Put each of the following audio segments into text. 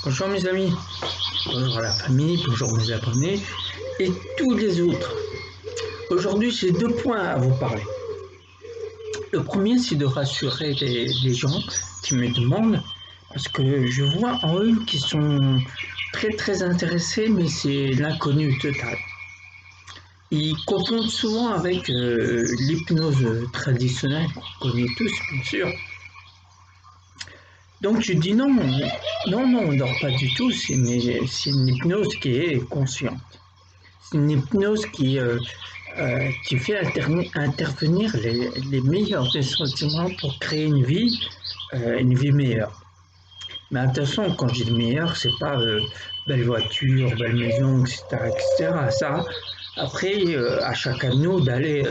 Bonjour mes amis, bonjour à la famille, bonjour mes abonnés et tous les autres. Aujourd'hui, j'ai deux points à vous parler. Le premier, c'est de rassurer les gens qui me demandent, parce que je vois en eux qui sont très intéressés, mais c'est l'inconnu total. Ils confondent souvent avec l'hypnose traditionnelle qu'on connaît tous, bien sûr. Donc je dis non, on ne dort pas du tout, c'est une hypnose qui est consciente. C'est une hypnose qui fait intervenir les meilleurs des sentiments pour créer une vie meilleure. Mais attention, quand je dis meilleure, c'est pas belle voiture, belle maison, etc., etc. Ça, après, à chacun de nous d'aller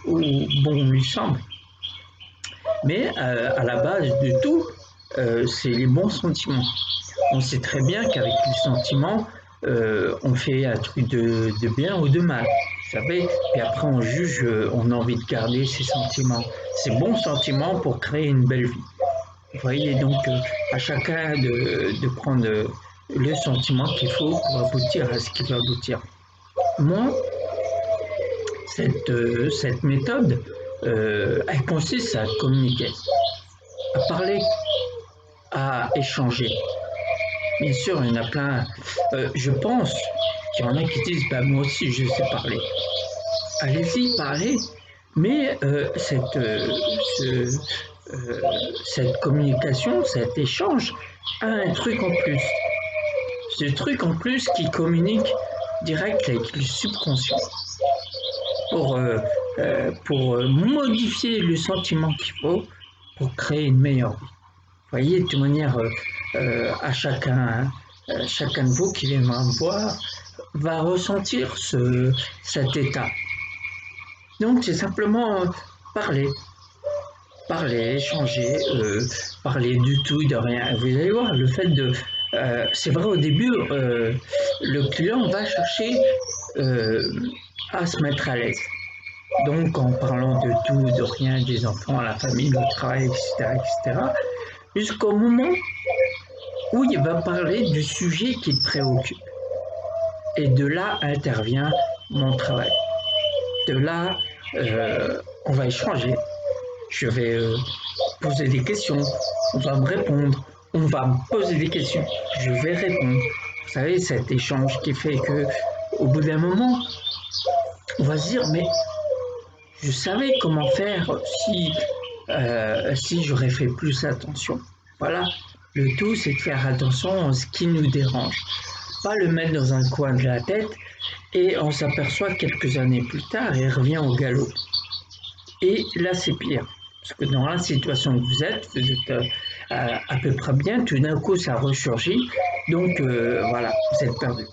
où bon lui semble. Mais à la base de tout, c'est les bons sentiments. On sait très bien qu'avec les sentiments, on fait un truc de bien ou de mal. Vous savez, et après on juge, on a envie de garder ces sentiments, ces bons sentiments pour créer une belle vie. Vous voyez, donc à chacun de prendre le sentiment qu'il faut pour aboutir à ce qu'il veut aboutir. Moi, cette méthode, elle consiste à communiquer, à parler, à échanger. Bien sûr, il y en a plein. Je pense qu'il y en a qui disent bah, moi aussi je sais parler. Allez-y, parlez, mais cette communication, cet échange a un truc en plus. Ce truc en plus qui communique direct avec le subconscient pour, modifier le sentiment qu'il faut pour créer une meilleure vie. Vous voyez, de toute manière, à chacun de vous qui viendra me voir va ressentir cet état. Donc, c'est simplement parler, échanger, parler du tout, de rien. Vous allez voir, le fait de... c'est vrai, au début, le client va chercher euh, à se mettre à l'aise. Donc, en parlant de tout, de rien, des enfants, la famille, le travail, etc., jusqu'au moment où il va parler du sujet qui te préoccupe. Et de là intervient mon travail. De là, on va échanger. Je vais poser des questions, on va me répondre, on va me poser des questions, je vais répondre. Vous savez, cet échange qui fait que, au bout d'un moment, on va se dire, mais je savais comment faire si j'aurais fait plus attention. Voilà, le tout, c'est de faire attention à ce qui nous dérange. Pas le mettre dans un coin de la tête et on s'aperçoit quelques années plus tard et revient au galop. Et là, c'est pire. Parce que dans la situation que vous êtes à peu près bien, tout d'un coup, ça ressurgit. Donc, voilà, vous êtes perdu.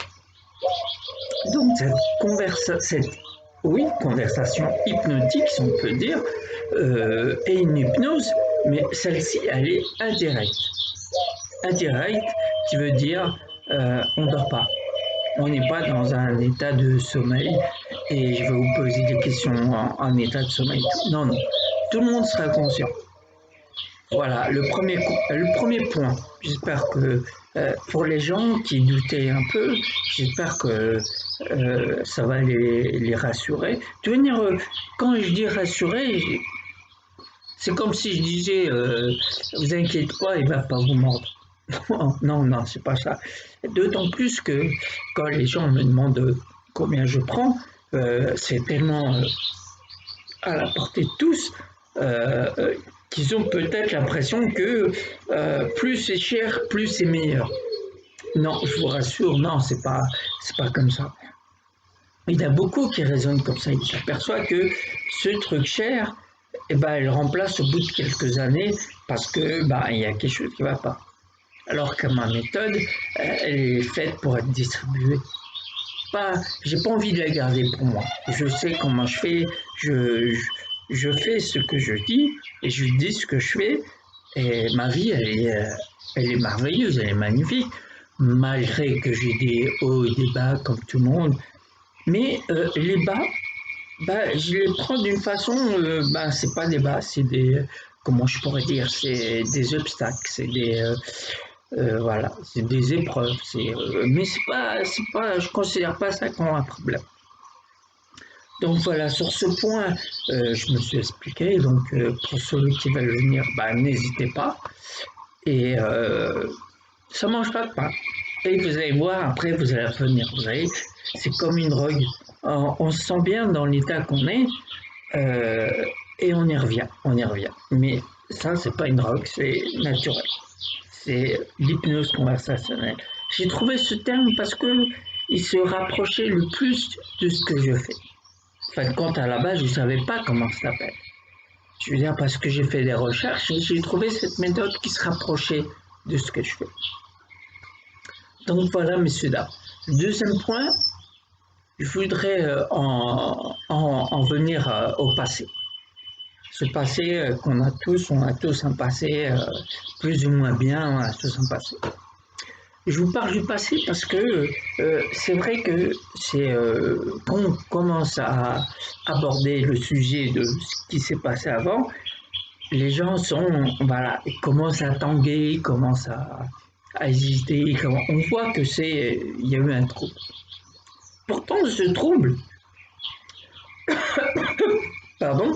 Donc, conversation hypnotique, si on peut dire, est une hypnose, mais celle-ci, elle est indirecte. Indirecte, qui veut dire on ne dort pas. On n'est pas dans un état de sommeil et je vais vous poser des questions en état de sommeil. Non, non. Tout le monde sera conscient. Voilà, le premier point. J'espère que pour les gens qui doutaient un peu, j'espère que ça va les rassurer. De toute manière, quand je dis rassurer, c'est comme si je disais vous inquiétez pas, il va pas vous mordre. Non, c'est pas ça. D'autant plus que quand les gens me demandent combien je prends, c'est tellement à la portée de tous qu'ils ont peut-être l'impression que plus c'est cher, plus c'est meilleur. Non, je vous rassure, non, c'est pas comme ça. Il y en a beaucoup qui raisonnent comme ça. Ils s'aperçoivent que ce truc cher, eh ben, il remplace au bout de quelques années parce que il y a quelque chose qui ne va pas. Alors que ma méthode, elle est faite pour être distribuée. J'ai pas envie de la garder pour moi. Je sais comment je fais, je fais ce que je dis et je dis ce que je fais. Et ma vie, elle est merveilleuse, elle est magnifique, malgré que j'ai des hauts et des bas comme tout le monde. Mais les bas, je les prends d'une façon, c'est pas des bas, c'est des, comment je pourrais dire, c'est des obstacles, Voilà, c'est des épreuves, mais c'est pas, je considère pas ça comme un problème. Donc voilà, sur ce point, je me suis expliqué. Donc pour ceux qui veulent venir, bah, n'hésitez pas. Et ça mange pas de pain. Et vous allez voir, après vous allez revenir. Vous savez, c'est comme une drogue. On se sent bien dans l'état qu'on est, et on y revient, on y revient. Mais ça, c'est pas une drogue, c'est naturel. C'est l'hypnose conversationnelle. J'ai trouvé ce terme parce que il se rapprochait le plus de ce que je fais. En fait, quand à la base, je ne savais pas comment ça s'appelle. Je veux dire, parce que j'ai fait des recherches et j'ai trouvé cette méthode qui se rapprochait de ce que je fais. Donc voilà, messieurs, dames. Le deuxième point, je voudrais en venir au passé. Ce passé qu'on a tous, on a tous un passé plus ou moins bien, on a tous un passé. Je vous parle du passé parce que c'est vrai que quand on commence à aborder le sujet de ce qui s'est passé avant, les gens voilà, ils commencent à tanguer, ils commencent à hésiter, on voit que il y a eu un trouble. Pourtant, ce trouble, pardon,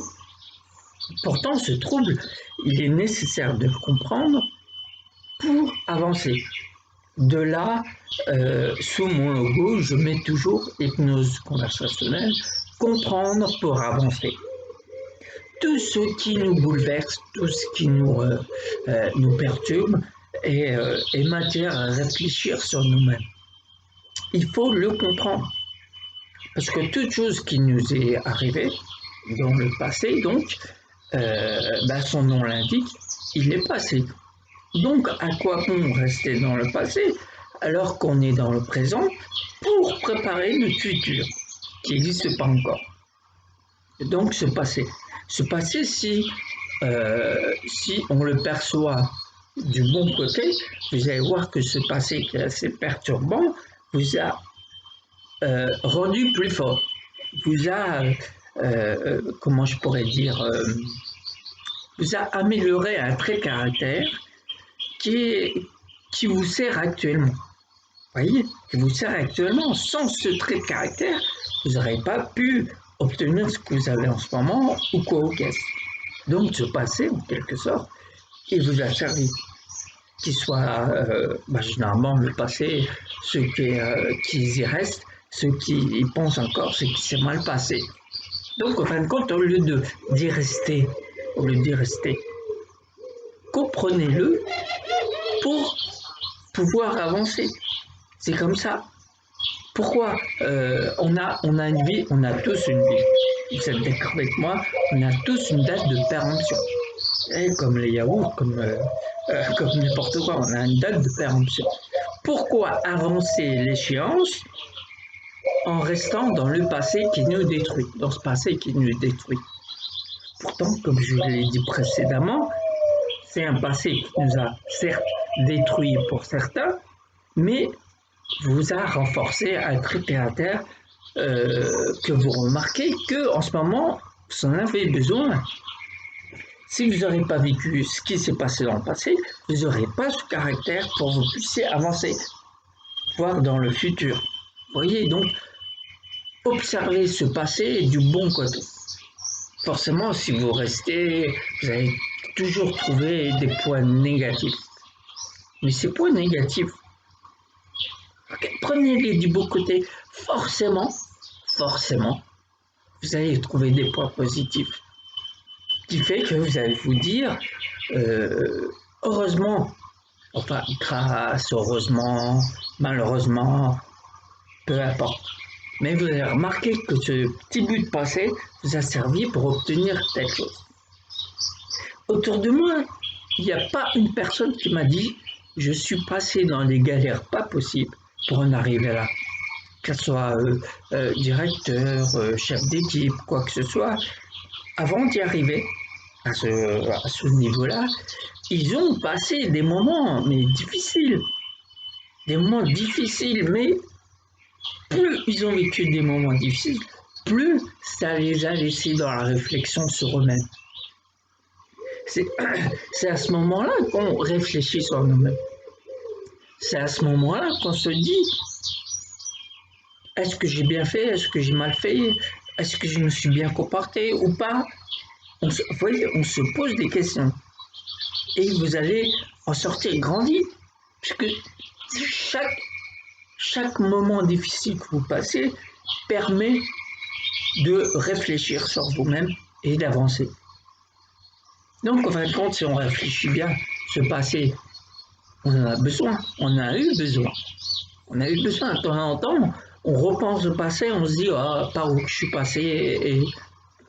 pourtant ce trouble, il est nécessaire de le comprendre pour avancer. De là, sous mon logo, je mets toujours hypnose conversationnelle, comprendre pour avancer. Tout ce qui nous bouleverse, tout ce qui nous perturbe est matière à réfléchir sur nous-mêmes. Il faut le comprendre. Parce que toute chose qui nous est arrivée dans le passé, donc, son nom l'indique, il est passé. Donc, à quoi bon rester dans le passé alors qu'on est dans le présent pour préparer le futur qui n'existe pas encore. Et donc, ce passé, si on le perçoit du bon côté, vous allez voir que ce passé qui est assez perturbant vous a rendu plus fort, vous a, comment je pourrais dire, vous a amélioré un trait de caractère qui vous sert actuellement. Vous voyez, qui vous sert actuellement. Sans ce trait de caractère, vous n'aurez pas pu obtenir ce que vous avez en ce moment ou quoi aux caisses. Donc, ce passé, en quelque sorte, il vous a servi. Qu'il soit, généralement, le passé, ceux qui y restent, ceux qui y pensent encore, ce qui s'est mal passé. Donc, en fin de compte, au lieu d'y rester, comprenez-le pour pouvoir avancer. C'est comme ça. Pourquoi on a une vie, on a tous une vie. Vous êtes d'accord avec moi, on a tous une date de péremption. Et comme les yaourts, comme n'importe quoi, on a une date de péremption. Pourquoi avancer l'échéance en restant dans le passé qui nous détruit, dans ce passé qui nous détruit? Pourtant, comme je l'ai dit précédemment, c'est un passé qui nous a certes détruit pour certains, mais vous a renforcé un trait de caractère que vous remarquez que en ce moment vous en avez besoin. Si vous n'aurez pas vécu ce qui s'est passé dans le passé, vous n'aurez pas ce caractère pour que vous puissiez avancer, voir dans le futur. Vous voyez, donc observez ce passé du bon côté. Forcément, si vous restez, vous allez toujours trouver des points négatifs. Mais ces points négatifs, prenez-les du bon côté. Forcément, vous allez trouver des points positifs. Qui fait que vous allez vous dire, heureusement, enfin, grâce, heureusement, malheureusement, peu importe. Mais vous allez remarquer que ce petit bout de passé vous a servi pour obtenir telle chose. Autour de moi, il n'y a pas une personne qui m'a dit je suis passé dans des galères pas possibles pour en arriver là. Que ce soit directeur, chef d'équipe, quoi que ce soit, avant d'y arriver à ce niveau-là, ils ont passé des moments difficiles. Des moments difficiles, mais plus ils ont vécu des moments difficiles, plus ça les a laissés dans la réflexion sur eux-mêmes. C'est à ce moment-là qu'on réfléchit sur nous-mêmes. C'est à ce moment-là qu'on se dit, est-ce que j'ai bien fait, est-ce que j'ai mal fait, est-ce que je me suis bien comporté ou pas? Vous voyez, on se pose des questions. Et vous allez en sortir grandi, puisque chaque moment difficile que vous passez permet de réfléchir sur vous-même et d'avancer. Donc, en fin de compte, si on réfléchit bien, ce passé, on en a besoin, on a eu besoin. On a eu besoin, de temps en temps, on repense au passé, on se dit, ah, par où je suis passé et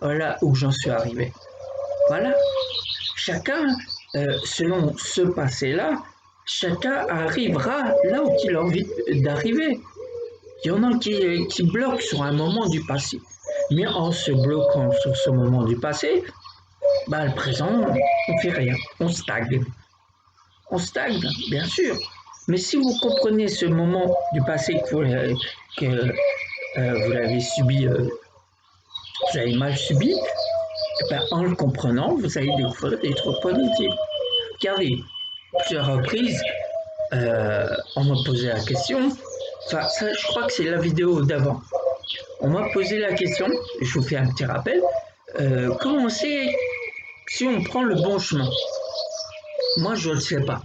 voilà où j'en suis arrivé. Voilà. Chacun, selon ce passé-là, chacun arrivera là où il a envie d'arriver. Il y en a qui bloquent sur un moment du passé. Mais en se bloquant sur ce moment du passé, bah, le présent, on ne fait rien, on stagne. On stagne, bien sûr. Mais si vous comprenez ce moment du passé que vous l'avez subi, vous avez mal subi, et ben, en le comprenant, vous allez découvrir des trucs positifs. Regardez, plusieurs reprises, on m'a posé la question, enfin, ça, je crois que c'est la vidéo d'avant. On m'a posé la question, je vous fais un petit rappel, comment on sait si on prend le bon chemin? Moi, je ne le sais pas.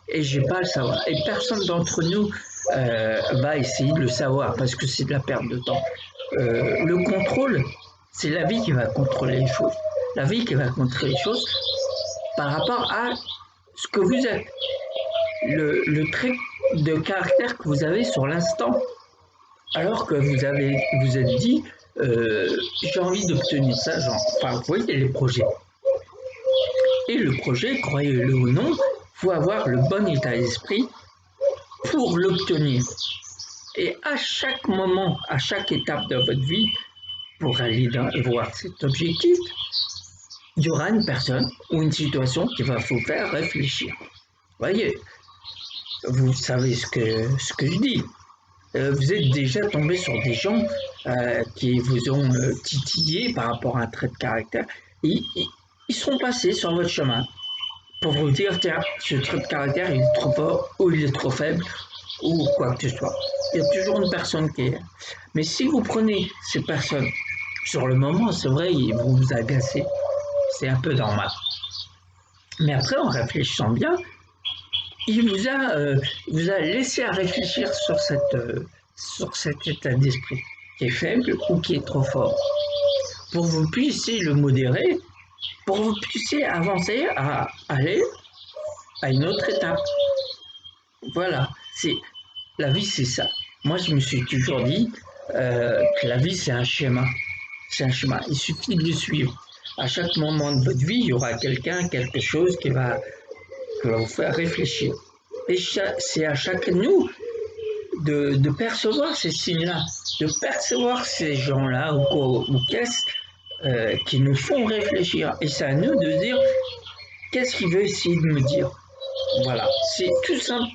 Et je n'ai pas à le savoir. Et personne d'entre nous va essayer de le savoir parce que c'est de la perte de temps. Le contrôle, c'est la vie qui va contrôler les choses. La vie qui va contrôler les choses par rapport à ce que vous êtes. Le trait de caractère que vous avez sur l'instant. Alors que vous êtes dit, j'ai envie d'obtenir ça, genre, enfin, vous voyez les projets. Et le projet, croyez-le ou non, il faut avoir le bon état d'esprit pour l'obtenir. Et à chaque moment, à chaque étape de votre vie, pour aller voir cet objectif, il y aura une personne ou une situation qui va vous faire réfléchir. Voyez, vous savez ce que je dis. Vous êtes déjà tombé sur des gens qui vous ont titillé par rapport à un trait de caractère. Ils seront passés sur votre chemin pour vous dire, tiens, ce trait de caractère, il est trop fort, ou il est trop faible, ou quoi que ce soit. Il y a toujours une personne qui est... Mais si vous prenez ces personnes, sur le moment, c'est vrai, ils vont vous agacer. C'est un peu normal. Mais après, en réfléchissant bien, il vous a laissé à réfléchir sur cet état d'esprit qui est faible ou qui est trop fort. Pour que vous puissiez le modérer, pour que vous puissiez avancer à aller à une autre étape. Voilà, la vie, c'est ça. Moi, je me suis toujours dit que la vie, c'est un schéma. C'est un schéma. Il suffit de le suivre. À chaque moment de votre vie, il y aura quelqu'un, quelque chose qui va vous faire réfléchir. Et c'est à chacun de nous de percevoir ces signes-là, de percevoir ces gens-là ou qu'est-ce qui nous font réfléchir. Et c'est à nous de dire qu'est-ce qu'il veut essayer de me dire. Voilà, c'est tout simple.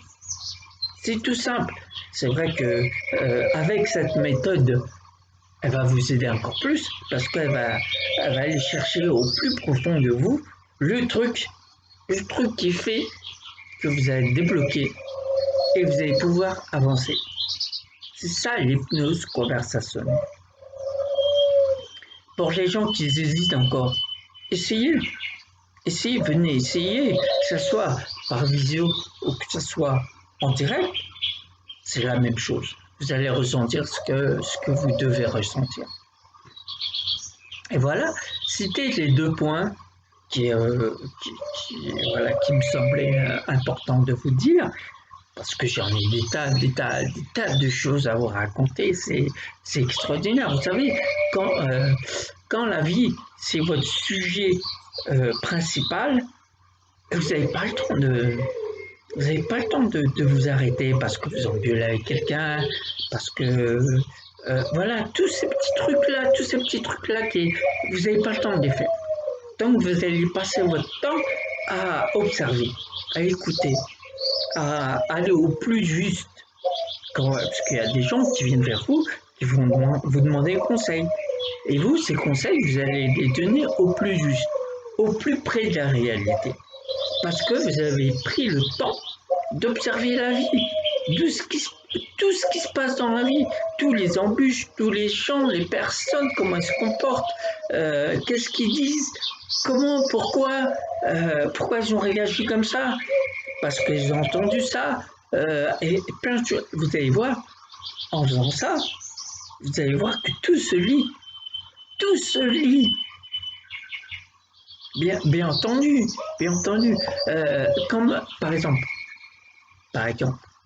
C'est tout simple. C'est vrai que avec cette méthode, elle va vous aider encore plus parce qu'elle va aller chercher au plus profond de vous le truc qui fait que vous allez débloquer et vous allez pouvoir avancer. C'est ça l'hypnose conversationnelle. Pour les gens qui hésitent encore, essayez. Essayez, venez essayer, que ce soit par visio ou que ce soit en direct, c'est la même chose. Vous allez ressentir ce que vous devez ressentir. Et voilà, c'était les 2 points qui me semblaient importants de vous dire, parce que j'en ai des tas de choses à vous raconter, c'est extraordinaire. Vous savez, quand la vie, c'est votre sujet principal, vous n'avez pas le temps de vous arrêter parce que vous engueulez avec quelqu'un, parce que voilà, tous ces petits trucs-là vous n'avez pas le temps de les faire. Donc vous allez passer votre temps à observer, à écouter, à aller au plus juste. Parce qu'il y a des gens qui viennent vers vous, qui vont vous demander conseil. Et vous, ces conseils, vous allez les donner au plus juste, au plus près de la réalité. Parce que vous avez pris le temps d'observer la vie, tout ce qui se passe dans la vie, tous les embûches, tous les gens, les personnes, comment elles se comportent, qu'est-ce qu'ils disent, comment, pourquoi ils ont réagi comme ça, parce qu'ils ont entendu ça, et plein de choses. Vous allez voir, en faisant ça, vous allez voir que tout se lit. Tout se lit. Bien entendu. Comme, par exemple,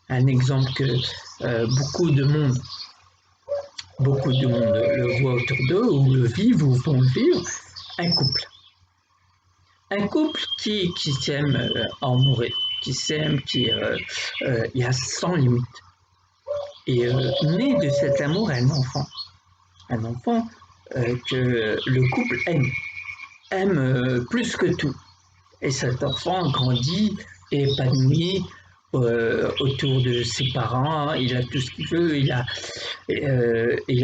un exemple que beaucoup de monde le voit autour d'eux, ou le vivent, ou vont le vivre, un couple. Un couple qui s'aime en mourir, qui s'aime, il y a sans limite. Et naît de cet amour un enfant que le couple aime plus que tout. Et cet enfant grandit et épanoui autour de ses parents, il a tout ce qu'il veut, il a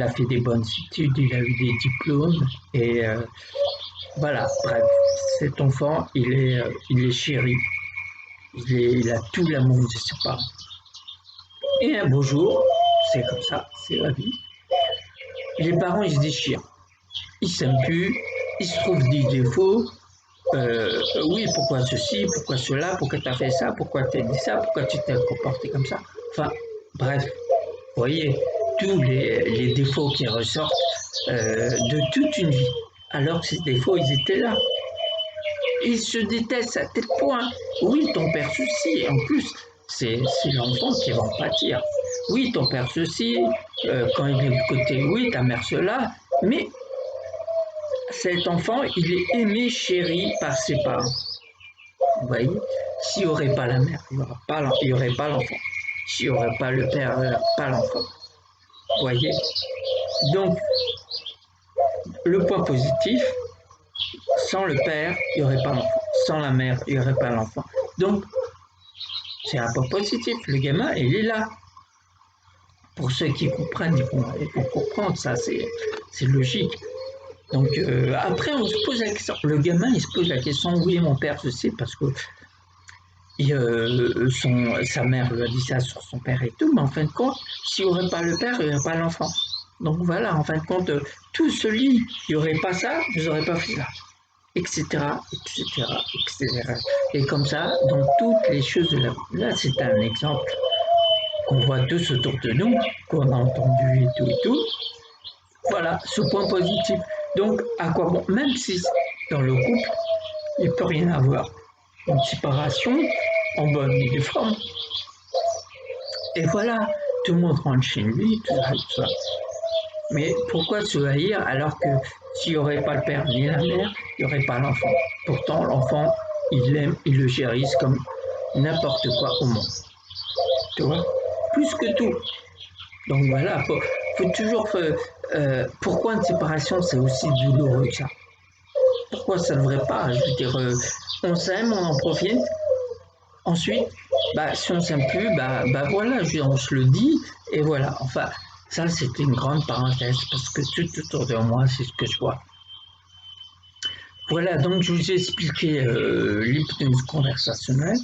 fait des bonnes études, il a eu des diplômes, et voilà, bref, cet enfant, il est chéri, il a tout l'amour de ses parents. Et un beau jour, c'est comme ça, c'est la vie, les parents, ils se déchirent, ils s'aiment plus, ils se trouvent des défauts. Oui, pourquoi ceci, pourquoi cela, pourquoi tu as fait ça, pourquoi tu as dit ça, pourquoi tu t'es comporté comme ça. Enfin, bref, vous voyez, tous les défauts qui ressortent de toute une vie, alors que ces défauts, ils étaient là. Ils se détestent à tel point. Oui, ton père ceci, en plus, c'est l'enfant qui va en pâtir. Oui, ton père ceci, quand il est de côté, oui, ta mère cela, mais cet enfant, il est aimé, chéri par ses parents. Vous voyez, s'il n'y aurait pas la mère, il n'y aurait pas l'enfant. S'il n'y aurait pas le père, il n'y aurait pas l'enfant. Vous voyez. Donc, le point positif, sans le père, il n'y aurait pas l'enfant. Sans la mère, il n'y aurait pas l'enfant. Donc, c'est un point positif. Le gamin, il est là. Pour ceux qui comprennent, ils vont comprendre ça, c'est logique. Donc, après, on se pose la question. Le gamin, il se pose la question, oui, mon père, je sais, parce que sa mère lui a dit ça sur son père et tout, mais en fin de compte, s'il n'y aurait pas le père, il n'y aurait pas l'enfant. Donc voilà, en fin de compte, tout se lie. Il n'y aurait pas ça, vous n'aurez pas fait ça, etc., etc., etc. Et comme ça, dans toutes les choses de la vie. Là, c'est un exemple qu'on voit tous autour de nous, qu'on a entendu et tout. Voilà, ce point positif. Donc, à quoi bon, même si dans le couple, il ne peut rien avoir. Une séparation en bonne et due forme. Et voilà, tout le monde rentre chez lui, tout ça. Mais pourquoi se haïr alors que s'il n'y aurait pas le père ni la mère, il n'y aurait pas l'enfant. Pourtant, l'enfant, il l'aime, il le chérisse comme n'importe quoi au monde. Tu vois, plus que tout. Donc voilà, faut toujours... pourquoi une séparation, c'est aussi douloureux que ça? Pourquoi ça ne devrait pas? Je veux dire, on s'aime, on en profite. Ensuite, si on ne s'aime plus, voilà, on se le dit, et voilà. Enfin, ça, c'était une grande parenthèse, parce que tout autour de moi, c'est ce que je vois. Voilà, donc je vous ai expliqué l'hypnose conversationnelle.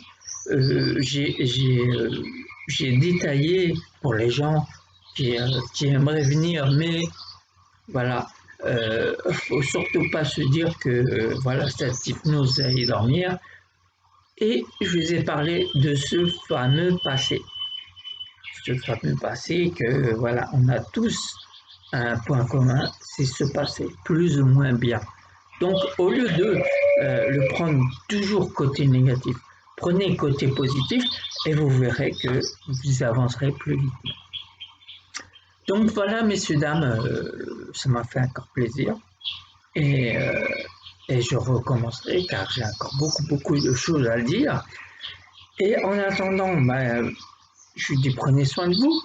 J'ai détaillé pour les gens qui aimeraient venir, mais voilà, faut surtout pas se dire que voilà, cette hypnose allait dormir. Et je vous ai parlé de ce fameux passé. Ce fameux passé que voilà, on a tous un point commun, c'est ce passé, plus ou moins bien. Donc au lieu de le prendre toujours côté négatif, prenez côté positif et vous verrez que vous avancerez plus vite. Donc voilà, messieurs, dames, ça m'a fait encore plaisir. Et je recommencerai car j'ai encore beaucoup de choses à dire. Et en attendant, je vous dis prenez soin de vous.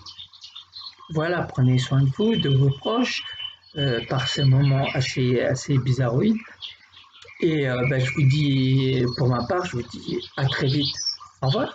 Voilà, prenez soin de vous, de vos proches, par ces moments assez bizarroïdes. Et je vous dis, pour ma part, je vous dis à très vite. Au revoir.